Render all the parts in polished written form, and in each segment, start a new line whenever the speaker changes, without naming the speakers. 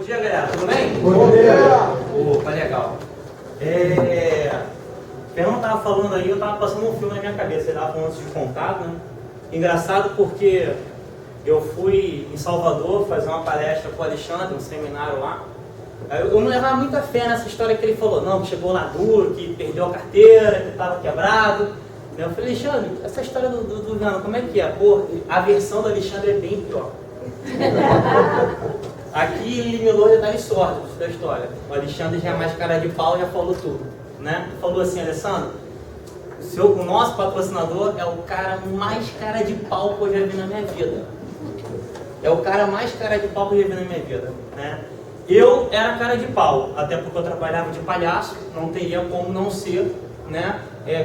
dia, galera. Tudo bem?
Bom dia!
Opa, legal. O Fernando estava falando aí, eu estava passando um filme na minha cabeça. Ele estava falando de contato, né? Engraçado porque eu fui em Salvador fazer uma palestra com o Alexandre, um seminário lá. Eu não levava muita fé nessa história que ele falou, não, que chegou lá duro, que perdeu a carteira, que estava quebrado. Eu falei, Alexandre, essa história do Fernando, como é que é? Pô, a versão do Alexandre é bem pior. Aqui eliminou detalhes sórdidos da história. O Alexandre já é mais cara de pau, já falou tudo, né? Falou assim, Alessandro, o nosso patrocinador é o cara mais cara de pau que eu já vi na minha vida. É o cara mais cara de pau que eu já vi na minha vida, né? Eu era cara de pau, até porque eu trabalhava de palhaço, não teria como não ser, né?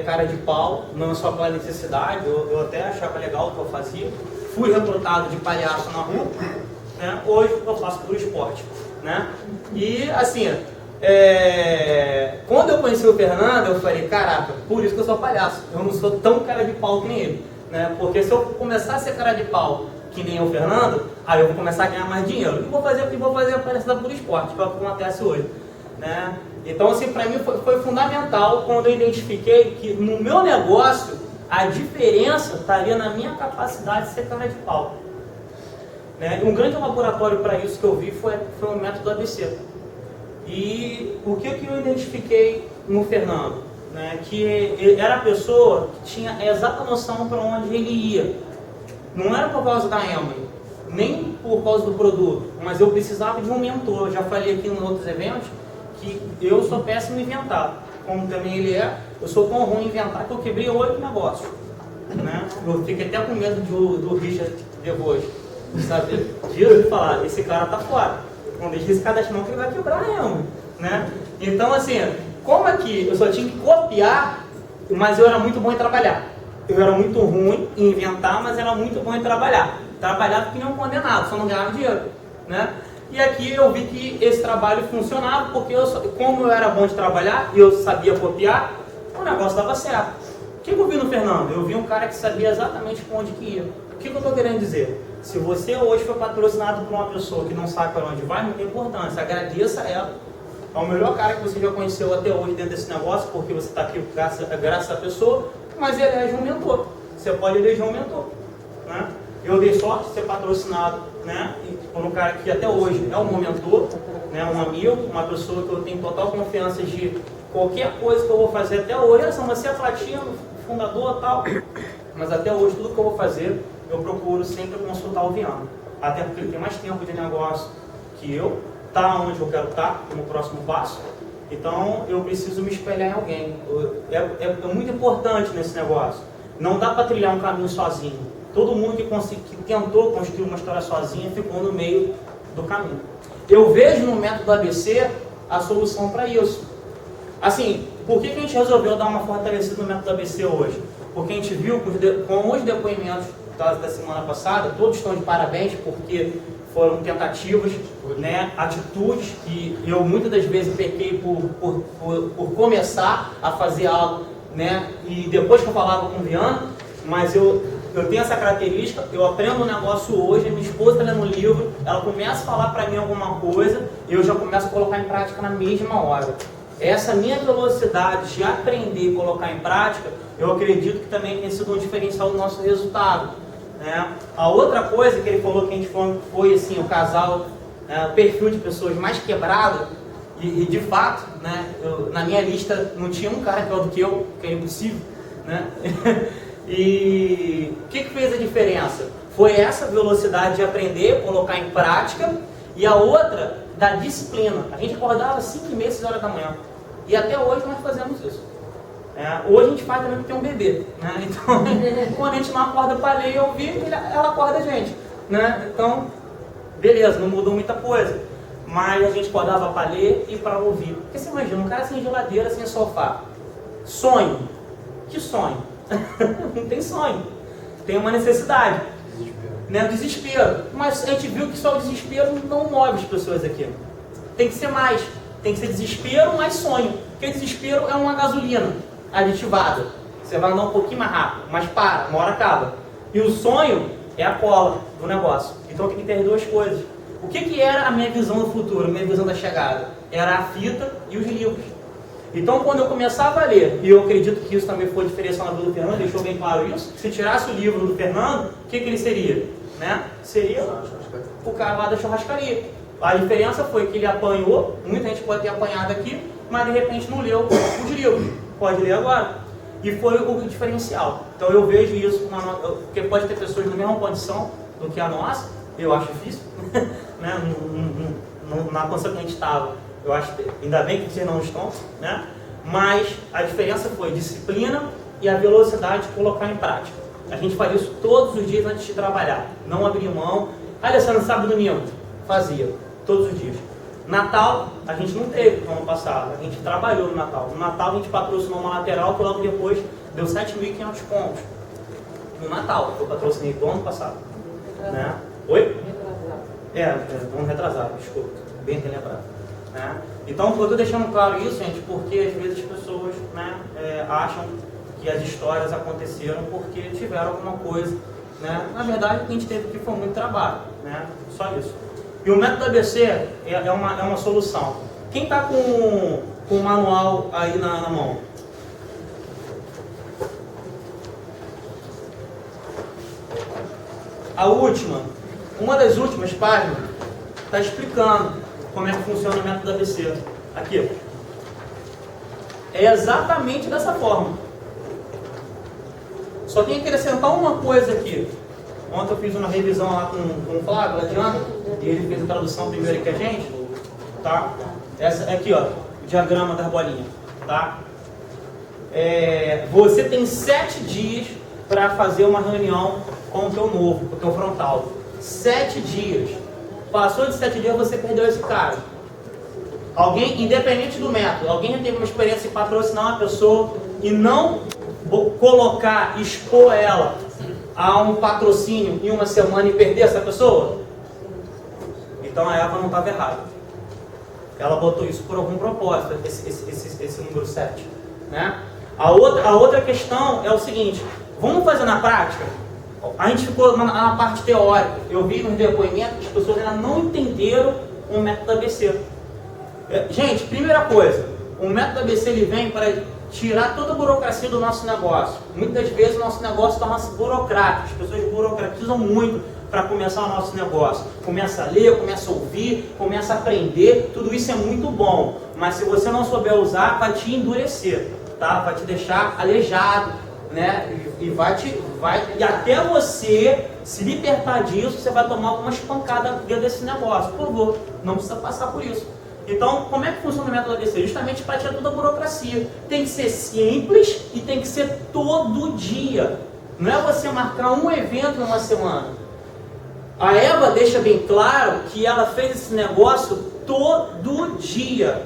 Cara de pau, não só pela necessidade, eu até achava legal o que eu fazia. Fui recrutado de palhaço na rua, né? Hoje eu faço por esporte, né? E assim, quando eu conheci o Fernando, eu falei, caraca, por isso que eu sou palhaço, eu não sou tão cara de pau que nem ele, né? Porque se eu começar a ser cara de pau que nem o Fernando, aí eu vou começar a ganhar mais dinheiro. E vou fazer a palestra por esporte, que é o que acontece hoje, né? Então, assim, para mim foi fundamental quando eu identifiquei que no meu negócio a diferença estaria na minha capacidade de ser cara de pau. Né? Um grande laboratório para isso que eu vi foi o método ABC. E o que eu identifiquei no Fernando? Né? Que ele era a pessoa que tinha a exata noção para onde ele ia. Não era por causa da Emily, nem por causa do produto, mas eu precisava de um mentor. Eu já falei aqui em outros eventos que eu sou péssimo em inventar, como também ele é. Eu sou tão ruim em inventar que eu quebrei 8 negócios, né? Eu fiquei até com medo do Richard depois, sabe? De falar, esse cara tá fora, não deixa esse cara não que ele vai quebrar mesmo, né? Então assim, como aqui eu só tinha que copiar, mas eu era muito bom em trabalhar. Eu era muito ruim em inventar, mas era muito bom em trabalhar. Trabalhava que nem um condenado, só não ganhava dinheiro, né? E aqui eu vi que esse trabalho funcionava, porque como eu era bom de trabalhar e eu sabia copiar, o negócio dava certo. O que eu vi no Fernando? Eu vi um cara que sabia exatamente para onde que ia. O que eu estou querendo dizer? Se você hoje foi patrocinado por uma pessoa que não sabe para onde vai, não tem importância. Agradeça a ela. É o melhor cara que você já conheceu até hoje dentro desse negócio, porque você está aqui graças à pessoa, mas elege um mentor. Você pode eleger um mentor, né? Eu dei sorte de ser patrocinado, né, por um cara que até hoje é um mentor, né, um amigo, uma pessoa que eu tenho total confiança de qualquer coisa que eu vou fazer até hoje. Você é platino, fundador e tal, mas até hoje tudo que eu vou fazer, eu procuro sempre consultar o Viano. Até porque ele tem mais tempo de negócio que eu, tá onde eu quero estar, no próximo passo. Então eu preciso me espelhar em alguém. É muito importante nesse negócio. Não dá para trilhar um caminho sozinho. Todo mundo que tentou construir uma história sozinha ficou no meio do caminho. Eu vejo no método ABC a solução para isso. Assim, por que a gente resolveu dar uma fortalecida no método ABC hoje? Porque a gente viu com os depoimentos da semana passada, todos estão de parabéns porque foram tentativas, né, atitudes que eu muitas das vezes pequei por começar a fazer algo, né, e depois que eu falava com o Viano, mas eu tenho essa característica, eu aprendo um negócio hoje, minha esposa está lendo um livro, ela começa a falar para mim alguma coisa, eu já começo a colocar em prática na mesma hora. Essa minha velocidade de aprender e colocar em prática, eu acredito que também tem sido um diferencial do nosso resultado, né? A outra coisa que ele falou que a gente foi assim, o casal, o perfil de pessoas mais quebrado, e de fato, né, na minha lista não tinha um cara pior do que eu, que é impossível, né? E o que fez a diferença? Foi essa velocidade de aprender, colocar em prática, e a outra da disciplina. A gente acordava às 5h30, 6 horas da manhã, e até hoje nós fazemos isso. Hoje a gente faz também porque tem um bebê, né? Então quando a gente não acorda para ler e ouvir, ela acorda a gente, né? Então, beleza, não mudou muita coisa, mas a gente acordava para ler e para ouvir. Porque você imagina, um cara sem geladeira, sem sofá, sonho, que sonho? Não tem sonho, tem uma necessidade, né? Desespero. Mas a gente viu que só o desespero não move as pessoas aqui. Tem que ser mais, tem que ser desespero mais sonho. Porque desespero é uma gasolina aditivada. Você vai andar um pouquinho mais rápido, mas uma hora acaba. E o sonho é a cola do negócio. Então tem que ter as duas coisas. O que era a minha visão do futuro, a minha visão da chegada? Era a fita e os livros. Então, quando eu começava a ler, e eu acredito que isso também foi diferencial na vida do Fernando, deixou bem claro isso, se tirasse o livro do Fernando, o que ele seria? Né? Seria o cara lá da churrascaria. A diferença foi que ele apanhou, muita gente pode ter apanhado aqui, mas de repente não leu os livros. Pode ler agora. E foi o diferencial. Então eu vejo isso, porque pode ter pessoas na mesma condição do que a nossa, eu acho difícil, né? Na condição que a gente estava, eu acho, ainda bem que vocês não estão, né? Mas a diferença foi disciplina e a velocidade de colocar em prática. A gente fazia isso todos os dias antes de trabalhar, não abrir mão. Alessandro, sábado e domingo, fazia, todos os dias. Natal, a gente não teve no ano passado, a gente trabalhou no Natal. No Natal a gente patrocinou uma lateral que logo depois deu 7.500 pontos. No Natal, eu patrocinei do ano passado. Né? Oi? Ano retrasado, desculpa, bem relembrado. Né? Então, eu estou deixando claro isso, gente, porque às vezes as pessoas, né, acham que as histórias aconteceram porque tiveram alguma coisa. Né? Na verdade, o que a gente teve aqui foi muito trabalho, né? Só isso. E o método ABC é uma solução. Quem está com o manual aí na mão? Uma das últimas páginas, está explicando como é que funciona o método ABC. Aqui. É exatamente dessa forma. Só tem que acrescentar uma coisa aqui. Ontem eu fiz uma revisão lá com o Flávio, lá de ano, e ele fez a tradução primeiro que a gente. Tá? Essa aqui, ó, o diagrama das bolinhas. Tá? Você tem 7 dias para fazer uma reunião com o teu novo, com o teu frontal. 7 dias. Passou de 7 dias, você perdeu esse cara. Alguém, independente do método, alguém já teve uma experiência de patrocinar uma pessoa e não colocar, expor ela a um patrocínio em uma semana e perder essa pessoa? Então a Eva não estava errada. Ela botou isso por algum propósito, esse número 7. Né? A outra questão é o seguinte, vamos fazer na prática? A gente ficou na parte teórica. Eu vi nos depoimentos que as pessoas ainda não entenderam o método ABC. Gente, primeira coisa, o método ABC ele vem para tirar toda a burocracia do nosso negócio. Muitas vezes o nosso negócio torna-se burocrático. As pessoas burocratizam muito para começar o nosso negócio. Começa a ler, começa a ouvir, começa a aprender. Tudo isso é muito bom. Mas se você não souber usar, vai te endurecer, tá? Vai te deixar aleijado, né? E até você se libertar disso, você vai tomar algumas pancadas dentro desse negócio. Por favor, não precisa passar por isso. Então, como é que funciona o método ABC? Justamente para tirar toda a burocracia. Tem que ser simples e tem que ser todo dia. Não é você marcar um evento numa semana. A Eva deixa bem claro que ela fez esse negócio todo dia.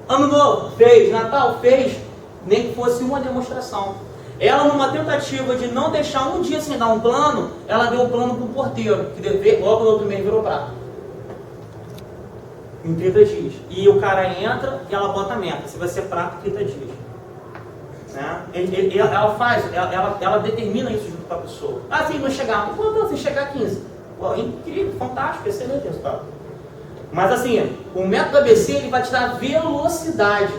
Ano Novo, fez. Natal, fez. Nem que fosse uma demonstração. Ela, numa tentativa de não deixar um dia sem dar um plano, ela deu o plano para o porteiro, que logo no outro mês virou prato. Em 30 dias. E o cara entra e ela bota a meta. Se vai ser prato, 30 dias. Né? Ela faz, ela determina isso junto com a pessoa. Ah, sim, não chegar. Quanto se chegar a 15? Pô, incrível, fantástico, excelente resultado. Mas assim, o método ABC ele vai te dar velocidade.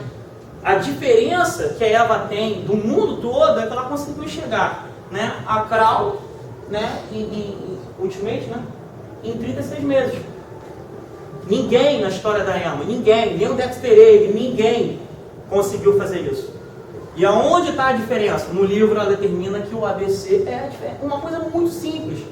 A diferença que a Eva tem do mundo todo é que ela conseguiu chegar, né, a Crown, né, em Ultimate, né, em 36 meses. Ninguém na história da Ema, nem o Dexter Egg, ninguém conseguiu fazer isso. E aonde está a diferença? No livro ela determina que o ABC é uma coisa muito simples.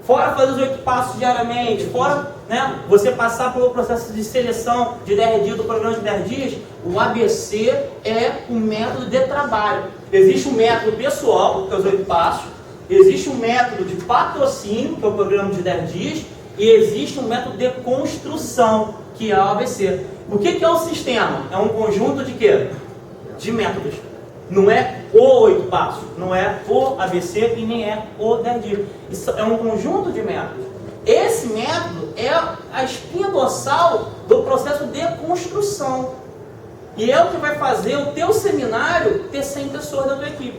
Fora fazer os 8 passos diariamente, fora, né, você passar pelo processo de seleção de 10 dias, do programa de 10 dias, o ABC é o método de trabalho. Existe um método pessoal, que é os 8 passos, existe um método de patrocínio, que é o programa de 10 dias, e existe um método de construção, que é o ABC. O que é o sistema? É um conjunto de quê? De métodos. Não é o 8 passos, não é o ABC e nem é o 10 dias. Isso é um conjunto de métodos. Esse método é a espinha dorsal do processo de construção. E é o que vai fazer o teu seminário ter 100 pessoas da tua equipe.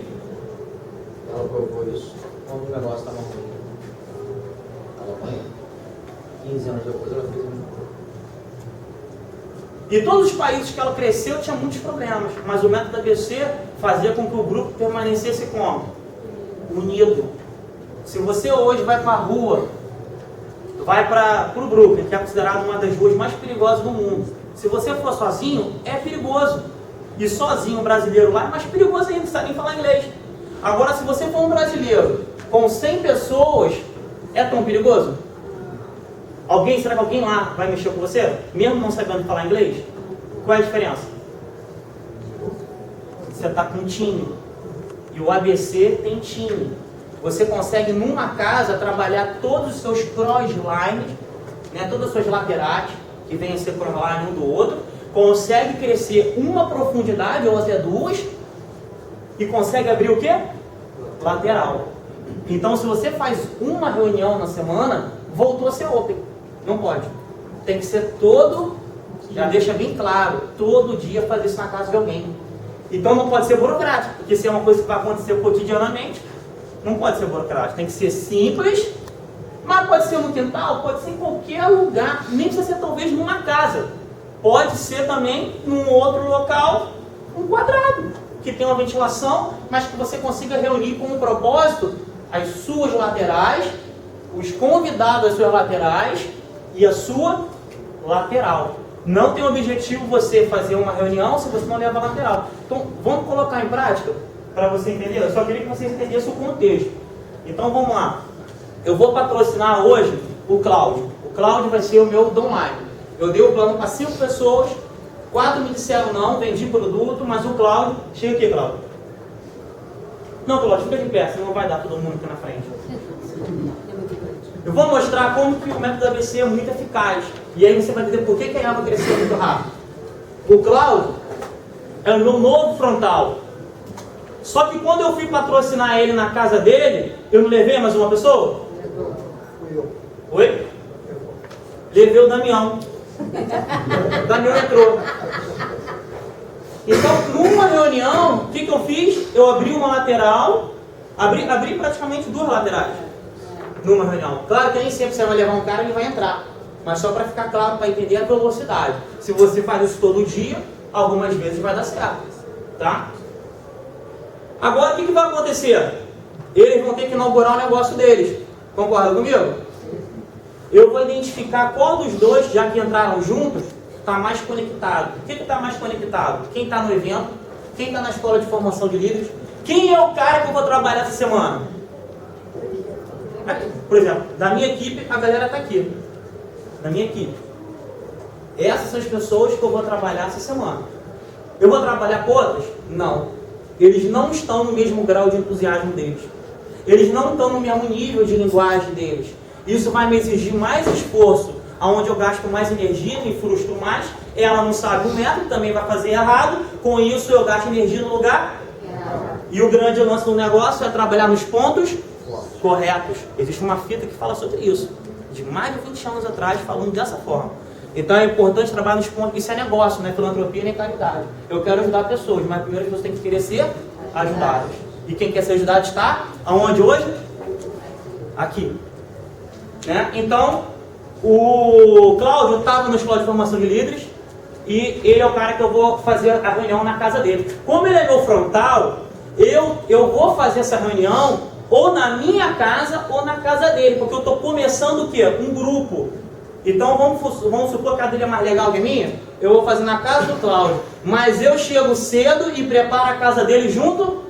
Ela provou isso quando o negócio estava ruim. Ela amanhã. 15 anos depois ela fez um...
E todos os países que ela cresceu tinham muitos problemas, mas o método ABC fazia com que o grupo permanecesse como? Unido. Se você hoje vai para a rua, vai para o Brooklyn, que é considerado uma das ruas mais perigosas do mundo. Se você for sozinho, é perigoso. E sozinho, brasileiro lá, é mais perigoso ainda, não sabe nem falar inglês. Agora, se você for um brasileiro com 100 pessoas, é tão perigoso? Será que alguém lá vai mexer com você? Mesmo não sabendo falar inglês? Qual é a diferença? Você está com um time. E o ABC tem time. Você consegue, numa casa, trabalhar todos os seus crosslines, né, todas as suas laterais, que vêm a ser crossline um do outro, consegue crescer uma profundidade, ou até duas, e consegue abrir o quê? Lateral. Então, se você faz uma reunião na semana, voltou a ser open. Não pode. Tem que ser já deixa bem claro, todo dia fazer isso na casa de alguém. Então não pode ser burocrático, porque se é uma coisa que vai acontecer cotidianamente, não pode ser burocrático. Tem que ser simples, mas pode ser no quintal, pode ser em qualquer lugar, nem precisa ser talvez numa casa. Pode ser também num outro local, um quadrado, que tem uma ventilação, mas que você consiga reunir com um propósito as suas laterais, os convidados às suas laterais e a sua lateral. Não tem objetivo você fazer uma reunião se você não leva a lateral. Então, vamos colocar em prática para você entender. Eu só queria que vocês entendessem o contexto. Então, vamos lá. Eu vou patrocinar hoje o Cláudio. O Cláudio vai ser o meu downline. Eu dei o plano para 5 pessoas, 4 me disseram não, vendi produto, mas o Cláudio... Chega aqui, Cláudio. Não, Cláudio, fica de pé, senão não vai dar todo mundo aqui na frente. Eu vou mostrar como que o método ABC é muito eficaz. E aí você vai entender por que a Eva cresceu muito rápido. O Cláudio é o meu novo frontal. Só que quando eu fui patrocinar ele na casa dele, eu não levei mais uma pessoa? Oi? Levei o Damião. O Damião entrou. Então, numa reunião, o que eu fiz? Eu abri uma lateral, abri praticamente 2 laterais. Numa reunião. Claro que nem sempre você vai levar um cara e ele vai entrar. Mas só para ficar claro, para entender a velocidade. Se você faz isso todo dia, algumas vezes vai dar certo. Tá? Agora o que vai acontecer? Eles vão ter que inaugurar o negócio deles. Concorda comigo? Eu vou identificar qual dos dois, já que entraram juntos, está mais conectado. O que está mais conectado? Quem está no evento? Quem está na escola de formação de líderes? Quem é o cara que eu vou trabalhar essa semana? Por exemplo, da minha equipe, a galera está aqui. Da minha equipe. Essas são as pessoas que eu vou trabalhar essa semana. Eu vou trabalhar com outras? Não. Eles não estão no mesmo grau de entusiasmo deles. Eles não estão no mesmo nível de linguagem deles. Isso vai me exigir mais esforço, aonde eu gasto mais energia, me frustro mais. Ela não sabe o método, também vai fazer errado. Com isso eu gasto energia no lugar. E o grande lance do negócio é trabalhar nos pontos corretos. Existe uma fita que fala sobre isso, de mais de 20 anos atrás, falando dessa forma. Então é importante trabalhar nos pontos. Isso é negócio, não é filantropia nem caridade. Eu quero ajudar pessoas, mas primeiro você tem que querer ser ajudadas. E quem quer ser ajudado está aonde hoje? Aqui. Né? Então, o Cláudio estava na escola de formação de líderes e ele é o cara que eu vou fazer a reunião na casa dele. Como ele é meu frontal, eu vou fazer essa reunião ou na minha casa ou na casa dele, porque eu estou começando o quê? Um grupo. Então vamos supor que a dele é mais legal que a minha, eu vou fazer na casa do Cláudio, mas eu chego cedo e preparo a casa dele junto,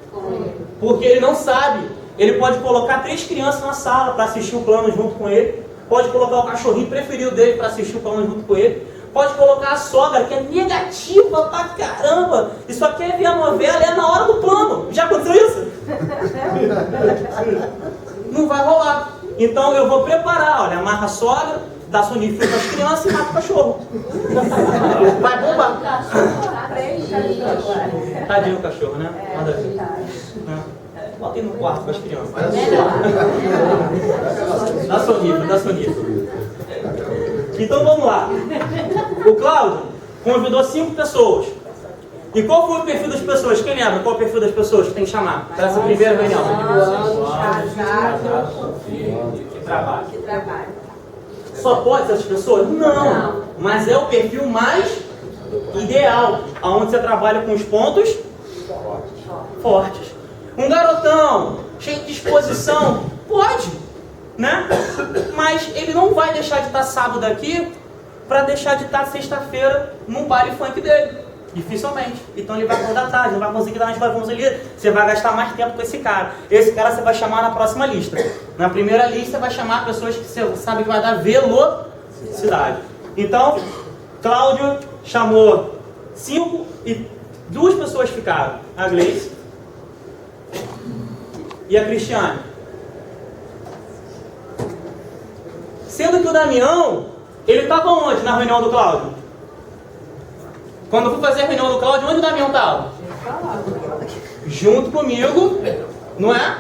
porque ele não sabe. Ele pode colocar 3 crianças na sala para assistir o plano junto com ele, pode colocar o cachorrinho preferido dele para assistir o plano junto com ele, pode colocar a sogra, que é negativa pra caramba, e só quer ver a novela, é na hora do plano. Já aconteceu isso? Não vai rolar. Então eu vou preparar, olha, amarra a sogra, dá sonífero para as crianças e mata o cachorro. Vai bombar. Tadinho o cachorro, né? Nada a ver. Bota ele no quarto com as crianças. Dá sonífero. Então vamos lá. O Cláudio convidou 5 pessoas. E qual foi o perfil das pessoas? Quem lembra qual é o perfil das pessoas que tem que chamar para essa primeira reunião?
Casado,
que trabalho. Só pode essas pessoas? Não. Mas é o perfil mais ideal, onde você trabalha com os pontos fortes. Um garotão, cheio de disposição, pode, né? Mas ele não vai deixar de estar sábado aqui para deixar de estar sexta-feira no baile funk dele. Dificilmente. Então ele vai acordar tarde, não vai conseguir dar umas bagunças ali. Você vai gastar mais tempo com esse cara. Esse cara você vai chamar na próxima lista. Na primeira lista vai chamar pessoas que você sabe que vai dar velocidade. Então, Cláudio chamou 5 e 2 pessoas ficaram. A Gleice e a Cristiane. Sendo que o Damião, ele estava onde na reunião do Cláudio? Quando eu fui fazer a reunião do Cláudio, onde o Damião estava? Junto comigo, não é?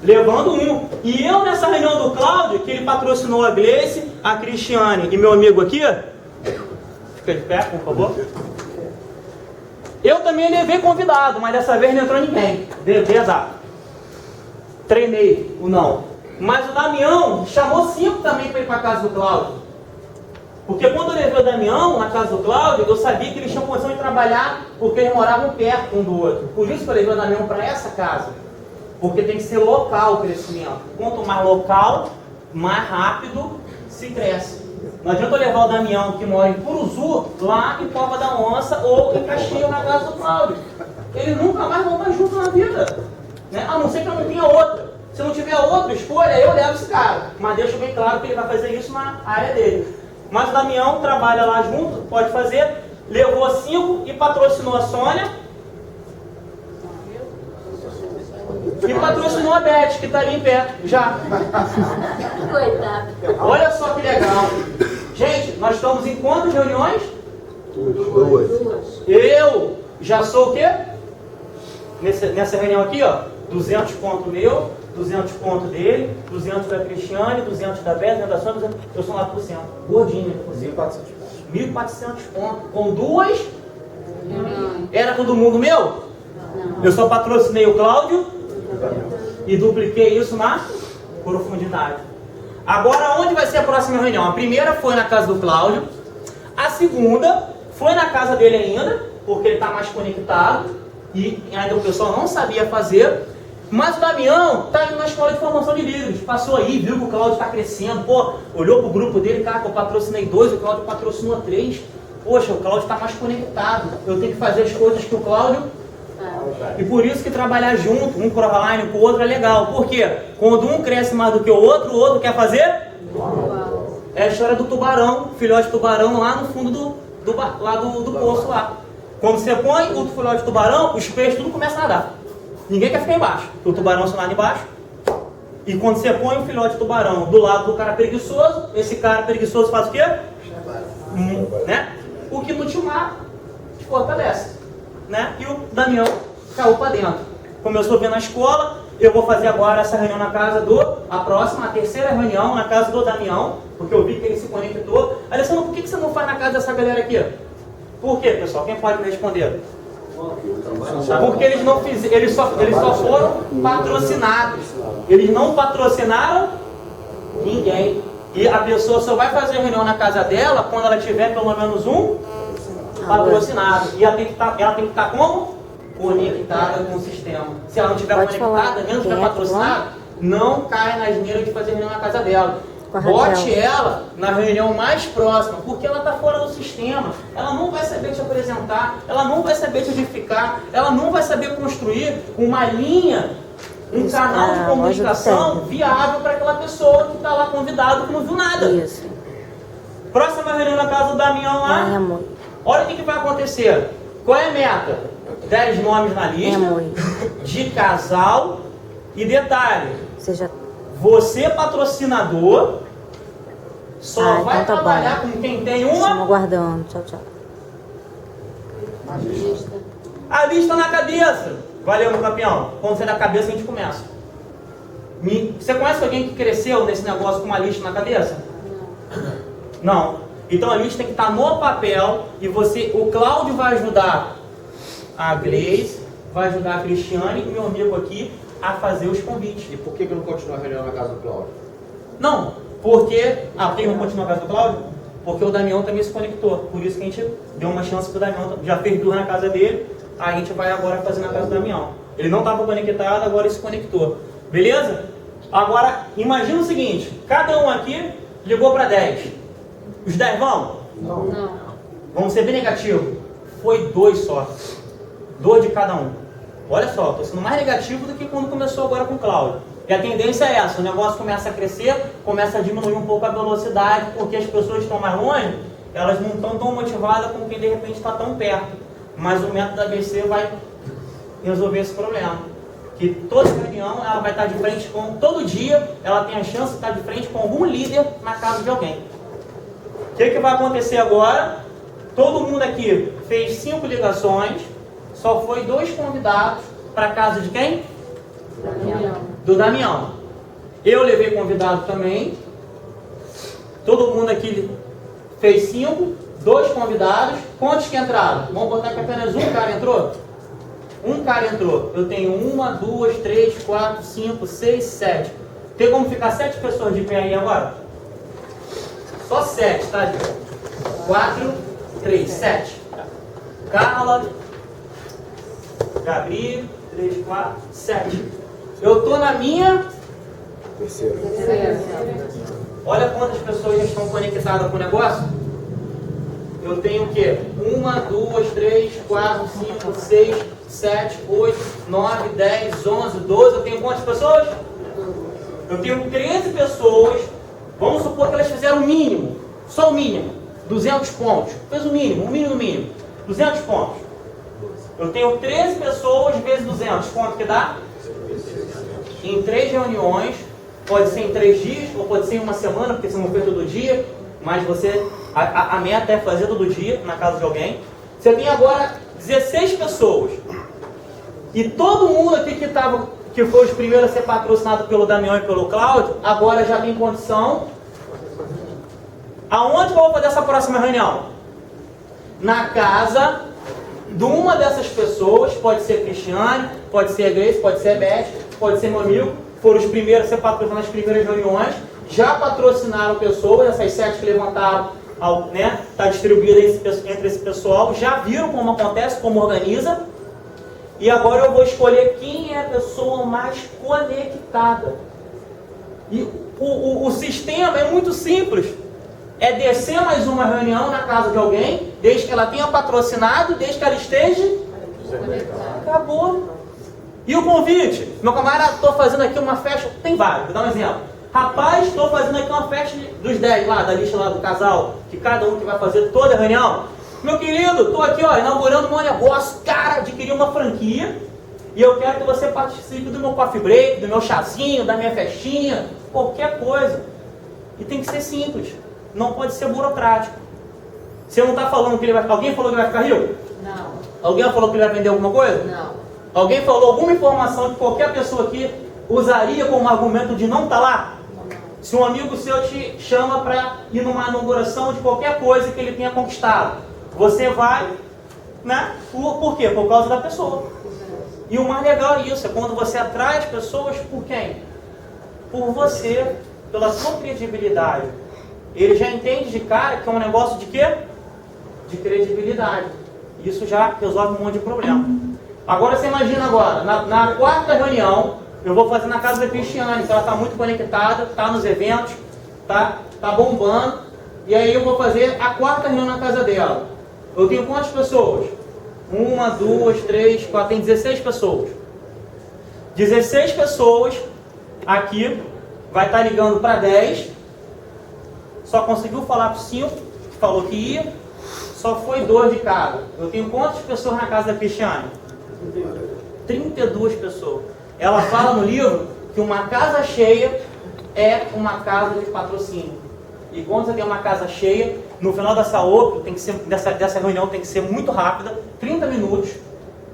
Levando um. E eu nessa reunião do Cláudio, que ele patrocinou a Gleice, a Cristiane e meu amigo aqui, fica de pé, por favor. Eu também levei convidado, mas dessa vez não entrou ninguém. Exato. Treinei o não. Mas o Damião chamou 5 também para ir para a casa do Cláudio. Porque quando eu levei o Damião na casa do Cláudio, eu sabia que eles tinham condição de trabalhar porque eles moravam perto um do outro. Por isso que eu levei o Damião para essa casa. Porque tem que ser local o crescimento. Quanto mais local, mais rápido se cresce. Não adianta eu levar o Damião que mora em Puruzu, lá em Cova da Onça ou em Caxias na casa do Cláudio. Eles nunca mais vão estar juntos na vida. Né? A não ser que eu não tenha outra. Se não tiver outra escolha, eu levo esse cara. Mas deixo bem claro que ele vai fazer isso na área dele. Mas o Damião trabalha lá junto, pode fazer. Levou 5 e patrocinou a Sônia. E patrocinou a Beth, que está ali em pé, já.
Coitado.
Olha só que legal. Gente, nós estamos em quantas reuniões?
2.
Eu já sou o quê? Nessa reunião aqui, ó. 200 ponto meu, 200 ponto dele, 200 da Cristiane, 200 da Beth, 200 da Sônia, eu sou 9%. Gordinho, inclusive. 1.400 pontos. Com 2, era todo mundo meu? Eu só patrocinei o Cláudio e dupliquei isso na profundidade. Agora, onde vai ser a próxima reunião? A primeira foi na casa do Cláudio. A segunda foi na casa dele ainda, porque ele está mais conectado e ainda o pessoal não sabia fazer. Mas o Damião está indo na escola de formação de líderes. Passou aí, viu que o Cláudio está crescendo. Pô, olhou para o grupo dele, cara, que eu patrocinei 2, o Cláudio patrocinou 3. Poxa, o Cláudio está mais conectado. Eu tenho que fazer as coisas que o Cláudio... E por isso que trabalhar junto, um crossline com o outro é legal. Por quê? Quando um cresce mais do que o outro quer fazer? É a história do tubarão, filhote de tubarão lá no fundo do poço lá. Quando você põe o filhote de tubarão, os peixes tudo começam a nadar. Ninguém quer ficar embaixo, porque o tubarão só nada embaixo. E quando você põe o filhote de tubarão do lado do cara preguiçoso, esse cara preguiçoso faz o quê? Né? O que no te mata, te fortalece. Né? E o Damião caiu para dentro. Começou a ver na escola. Eu vou fazer agora essa reunião na casa a terceira reunião na casa do Damião, porque eu vi que ele se conectou. Alessandro, por que você não faz na casa dessa galera aqui? Por quê, pessoal? Quem pode me responder? Porque eles só foram patrocinados. Eles não patrocinaram ninguém. E a pessoa só vai fazer reunião na casa dela quando ela tiver pelo menos um patrocinado. E ela tem que estar como? Conectada com o sistema. Se ela não estiver conectada, mesmo que estiver patrocinada, não cai na asneira de fazer reunião na casa dela. Bote ela na reunião mais próxima, porque ela está fora do sistema. Ela não vai saber te apresentar, ela não vai saber te edificar, ela não vai saber construir uma linha, um canal de comunicação viável para aquela pessoa que está lá convidado que não viu nada.
Isso.
Próxima reunião na casa do Damião lá. Olha o que vai acontecer. Qual é a meta? 10 nomes na lista de casal. E detalhe, você patrocinador só vai
então
trabalhar com quem tem uma...
Estamos aguardando. Tchau, tchau.
A lista na cabeça. Valeu, meu campeão. Quando você dá a cabeça, a gente começa. Você conhece alguém que cresceu nesse negócio com uma lista na cabeça? Não. Então a lista tem que estar no papel e o Cláudio vai ajudar a Gleice, vai ajudar a Cristiane e o meu amigo aqui a fazer os convites.
E por que não continua a reunião na casa do Cláudio?
Não, Porque, por que vamos continuar a casa do Cláudio? Porque o Damião também se conectou. Por isso que a gente deu uma chance para o Damião. Já fez 2 na casa dele, a gente vai agora fazer na casa do Damião. Ele não estava conectado, agora ele se conectou. Beleza? Agora, imagina o seguinte. Cada um aqui ligou para 10. Os 10 vão?
Não.
Vamos ser bem negativo. Foi 2 só. 2 de cada um. Olha só, estou sendo mais negativo do que quando começou agora com o Cláudio. E a tendência é essa, o negócio começa a crescer, começa a diminuir um pouco a velocidade, porque as pessoas que estão mais longe, elas não estão tão motivadas com quem de repente está tão perto. Mas o método da ABC vai resolver esse problema. Que toda reunião ela vai estar de frente com, todo dia ela tem a chance de estar de frente com algum líder na casa de alguém. O que vai acontecer agora? Todo mundo aqui fez 5 ligações, só foi 2 convidados para a casa de quem? Do Damião. Eu levei convidado também. Todo mundo aqui fez 5, 2 convidados. Quantos que entraram? Vamos botar que apenas um cara entrou? Um cara entrou. Eu tenho 1, 2, 3, 4, 5, 6, 7. Tem como ficar 7 pessoas de pé aí agora? Só 7, tá, gente? 4, 3, 7. Carla, Gabriel, 3, 4, 7. Eu estou na minha
Terceira.
Olha quantas pessoas já estão conectadas com o negócio. Eu tenho o quê? 1, 2, 3, 4, 5, 6, 7, 8, 9, 10, 11, 12. Eu tenho quantas pessoas? Eu tenho 13 pessoas. Vamos supor que elas fizeram o mínimo. Só o mínimo. 200 pontos. Fez o mínimo, o mínimo. 200 pontos. Eu tenho 13 pessoas vezes 200. Quanto que dá? Em 3 reuniões. Pode ser em 3 dias, ou pode ser em uma semana, porque você não fez todo dia. Mas você... A meta é fazer todo dia na casa de alguém. Você tem agora 16 pessoas. E todo mundo aqui que foi os primeiros a ser patrocinado pelo Damião e pelo Cláudio, agora já tem condição. Aonde que eu vou fazer essa próxima reunião? Na casa de uma dessas pessoas, pode ser Cristiane, pode ser a Grace, pode ser a Beth, pode ser meu amigo, foram os primeiros a ser patrocinados nas primeiras reuniões, já patrocinaram pessoas, essas 7 que levantaram, né, está distribuída entre esse pessoal, já viram como acontece, como organiza, e agora eu vou escolher quem é a pessoa mais conectada. E o sistema é muito simples. É descer mais uma reunião na casa de alguém, desde que ela tenha patrocinado, desde que ela esteja... Acabou. E o convite? Meu camarada, estou fazendo aqui uma festa... Tem vários, vou dar um exemplo. Rapaz, estou fazendo aqui uma festa dos 10 lá, da lista lá do casal, que cada um que vai fazer toda a reunião. Meu querido, estou aqui ó, inaugurando um negócio, cara, adquiri uma franquia, e eu quero que você participe do meu coffee break, do meu chazinho, da minha festinha, qualquer coisa. E tem que ser simples. Não pode ser burocrático. Você não está falando que ele vai ficar... Alguém falou que ele vai ficar rico?
Não.
Alguém falou que ele vai vender alguma coisa?
Não.
Alguém falou alguma informação que qualquer pessoa aqui usaria como argumento de não estar lá? Se um amigo seu te chama para ir numa inauguração de qualquer coisa que ele tenha conquistado, você vai, né? Por quê? Por causa da pessoa. E o mais legal é isso, é quando você atrai as pessoas por quem? Por você, pela sua credibilidade. Ele já entende de cara que é um negócio de quê? De credibilidade. Isso já resolve um monte de problema. Agora você imagina agora, na 4ª reunião, eu vou fazer na casa da Cristiane, que ela está muito conectada, está nos eventos, tá bombando. E aí eu vou fazer a 4ª reunião na casa dela. Eu tenho quantas pessoas? 1, 2, 3, 4, tem 16 pessoas. 16 pessoas aqui, vai estar ligando para 10. Só conseguiu falar para 5, que falou que ia, só foi 2 de cada. Eu tenho quantas pessoas na casa da Cristiane? 32 pessoas. Ela fala no livro que uma casa cheia é uma casa de patrocínio. E quando você tem uma casa cheia, no final dessa reunião tem que ser muito rápida, 30 minutos.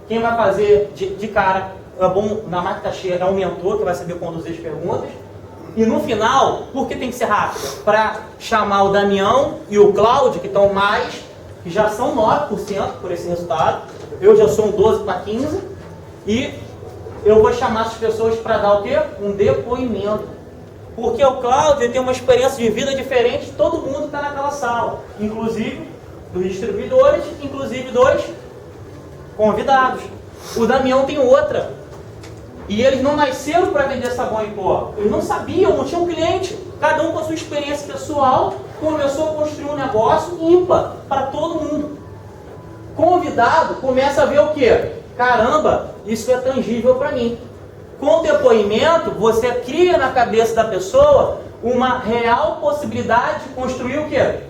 Quem vai fazer de cara, é bom, na máquina cheia, é um mentor que vai saber conduzir as perguntas. E no final, por que tem que ser rápido? Para chamar o Damião e o Cláudio, que estão mais, que já são 9% por esse resultado. Eu já sou um 12 para 15. E eu vou chamar essas pessoas para dar o quê? Um depoimento. Porque o Cláudio tem uma experiência de vida diferente de todo mundo que está naquela sala. Inclusive dos distribuidores, inclusive dos convidados. O Damião tem outra. E eles não nasceram para vender sabão em pó. Eles não sabiam, não tinham cliente. Cada um com a sua experiência pessoal começou a construir um negócio ímpar para todo mundo. Convidado começa a ver o quê? Caramba, isso é tangível para mim. Com o depoimento, você cria na cabeça da pessoa uma real possibilidade de construir o quê?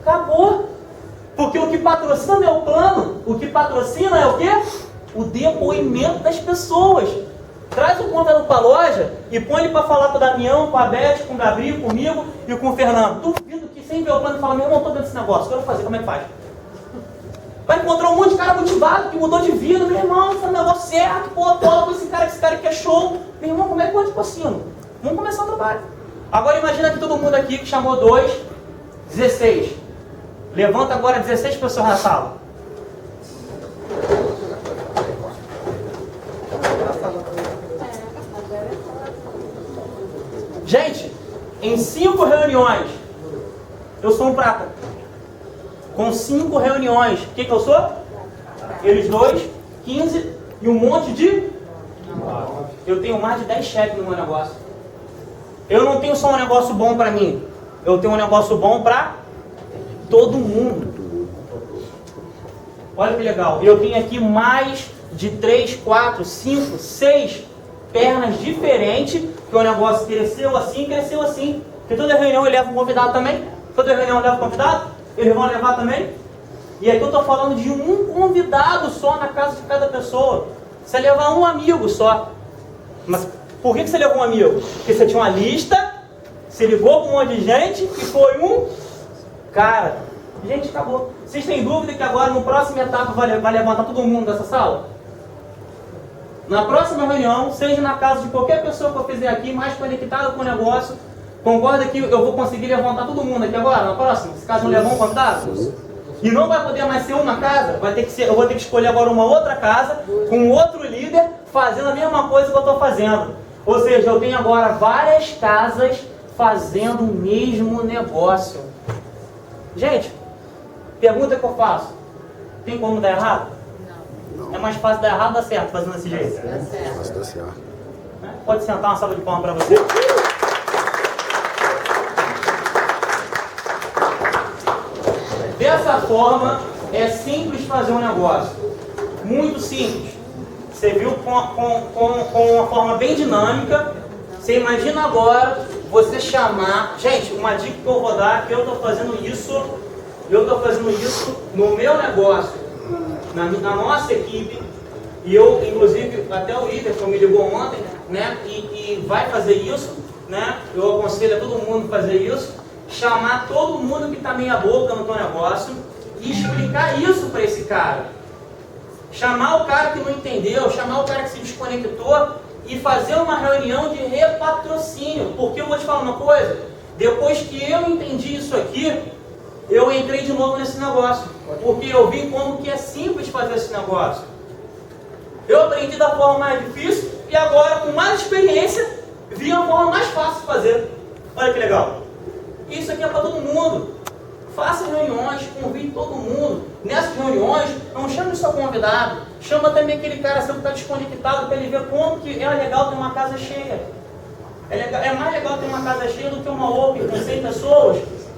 Acabou. Porque o que patrocina é o plano. O que patrocina é o quê? O depoimento das pessoas. Traz o convidado para a loja e põe ele para falar com o Damião, com a Beth, com o Gabriel, comigo e com o Fernando. Duvido que sem ver o plano e falar, meu irmão, estou dentro desse negócio, quero fazer, como é que faz? Vai encontrar um monte de cara motivado, que mudou de vida, meu irmão, foi um negócio certo, pô, cola com esse cara que é show. Meu irmão, como é que pode possível? Vamos começar o trabalho. Agora imagina que todo mundo aqui que chamou 2, 16. Levanta agora 16 pessoas na sala. Gente, em 5 reuniões, eu sou um prata. Com 5 reuniões, o que eu sou? Eles 2, 15 e um monte de... Eu tenho mais de 10 cheques no meu negócio. Eu não tenho só um negócio bom para mim. Eu tenho um negócio bom para todo mundo. Olha que legal. Eu tenho aqui mais de 3, 4, 5, 6 pernas diferentes, que o negócio cresceu assim. Porque toda reunião eu levo um convidado também. Toda reunião eu levo um convidado. Eles vão levar também. E aqui eu estou falando de um convidado só na casa de cada pessoa. Você leva um amigo só. Mas por que você levou um amigo? Porque você tinha uma lista, você ligou para um monte de gente e foi um cara. Gente, acabou. Vocês têm dúvida que agora, no próximo etapa, vai levantar todo mundo dessa sala? Na próxima reunião, seja na casa de qualquer pessoa que eu fizer aqui, mais conectada com o negócio, concorda que eu vou conseguir levantar todo mundo aqui agora, na próxima? Se caso não levar um convidado? E não vai poder mais ser uma casa, eu vou ter que escolher agora uma outra casa, com outro líder, fazendo a mesma coisa que eu estou fazendo. Ou seja, eu tenho agora várias casas fazendo o mesmo negócio. Gente, pergunta que eu faço. Tem como dar errado? Não. É mais fácil dar errado ou dar certo fazendo desse jeito?
Dá certo.
Pode sentar, uma salva de palmas para você. Dessa forma, é simples fazer um negócio. Muito simples. Você viu com uma forma bem dinâmica. Você imagina agora você chamar... Gente, uma dica que eu vou dar, que eu estou fazendo isso no meu negócio, na nossa equipe, e eu, inclusive, até o líder que me ligou ontem, né, e vai fazer isso, né, eu aconselho a todo mundo fazer isso, chamar todo mundo que está meia boca no teu negócio e explicar isso para esse cara. Chamar o cara que não entendeu, chamar o cara que se desconectou e fazer uma reunião de repatrocínio. Porque eu vou te falar uma coisa, depois que eu entendi isso aqui, eu entrei de novo nesse negócio. Porque eu vi como que é simples fazer esse negócio. Eu aprendi da forma mais difícil e agora, com mais experiência, vi a forma mais fácil de fazer. Olha que legal. Isso aqui é para todo mundo. Faça reuniões, convide todo mundo. Nessas reuniões, não chame só convidado. Chama também aquele cara seu que está desconectado para ele ver como que é legal ter uma casa cheia. É mais legal ter uma casa cheia do que uma open com 100 pessoas